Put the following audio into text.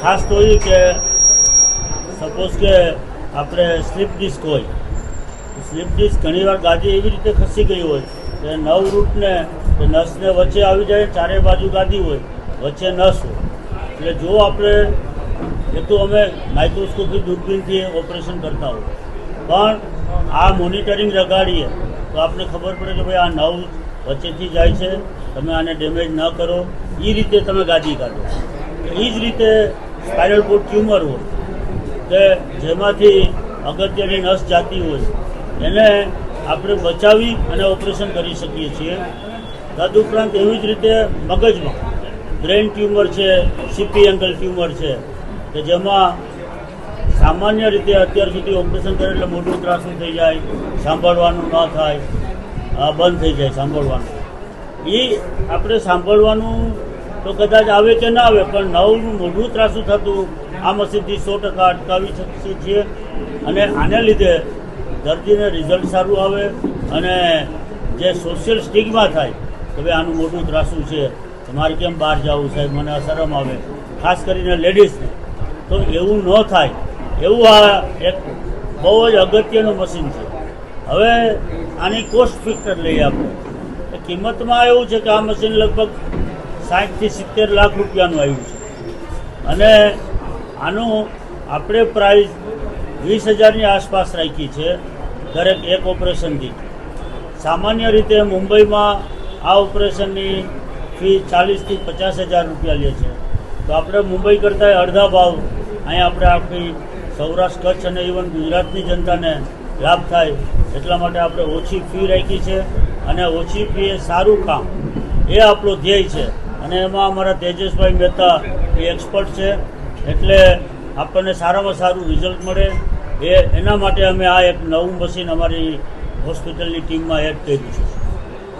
ખાસ તો એ કે સપોઝ કે આપણે સ્લીપ ડિસ્ક હોય, સ્લીપ ડિસ્ક ઘણીવાર ગાદી એવી રીતે ખસી ગઈ હોય કે નવ રૂટને નસને વચ્ચે આવી જાય, ચારે બાજુ ગાદી હોય, વચ્ચે નસ હોય. એટલે જો આપણે એ તો અમે માઇક્રોસ્કોપી દૂરબીનથી ઓપરેશન કરતા હોય, પણ આ મોનિટરિંગ લગાડીએ તો આપણે ખબર પડે કે ભાઈ આ નવ વચ્ચેથી જાય છે, તમે આને ડેમેજ ન કરો, એ રીતે તમે ગાદી કાઢો. એ જ રીતે સ્પાઇનલ કોર્ડ ટ્યુમર હોય કે જેમાંથી અગત્યની નસ જાતી હોય એને આપણે બચાવી અને ઓપરેશન કરી શકીએ છીએ. તદુપરાંત એવી જ રીતે મગજમાં બ્રેન ટ્યુમર છે, સીપી એંગલ ટ્યુમર છે કે જેમાં સામાન્ય રીતે અત્યાર સુધી ઓપરેશન કરે એટલે મોટું ત્રાસું થઈ જાય, સાંભળવાનું ન થાય, બંધ થઈ જાય સાંભળવાનું. એ આપણે સાંભળવાનું તો કદાચ આવે કે ના આવે, પણ નવનું મોઢું ત્રાસું થતું આ મશીનથી 100% અટકાવી શકીએ છીએ. અને આને લીધે દર્દીને રિઝલ્ટ સારું આવે અને જે સોશિયલ સ્ટિગ્મા થાય કે ભાઈ આનું મોટું ત્રાસું છે, તમારે કેમ બહાર જવું સાહેબ, મને શરમ આવે, ખાસ કરીને લેડીઝને, તો એવું ન થાય એવું આ એક બહુ જ અગત્યનું મશીન છે. હવે આની કોસ્ટ ફેક્ટર લઈએ આપણે, કિંમતમાં એવું છે કે આ મશીન લગભગ 60 થી 70 લાખ રૂપિયાનું આવ્યું છે અને આનું આપણે પ્રાઇસ 20,000ની આસપાસ રાખી છે દરેક એક ઓપરેશનથી. સામાન્ય રીતે મુંબઈમાં આ ઓપરેશનની ફી 40,000 થી 50,000 રૂપિયા લે છે, તો આપણે મુંબઈ કરતાં અડધા ભાવ અહીંયા આપણે આખી સૌરાષ્ટ્ર, કચ્છ અને ઇવન ગુજરાતની જનતાને લાભ થાય એટલા માટે આપણે ઓછી ફી રાખી છે. અને ઓછી ફી એ સારું કામ, એ આપણો ધ્યેય છે. અને એમાં અમારા તેજસભાઈ મહેતા એ એક્સપર્ટ છે, એટલે આપણને સારામાં સારું રિઝલ્ટ મળે એના માટે અમે આ એક નવું મશીન અમારી હોસ્પિટલની ટીમમાં એડ કર્યું છે.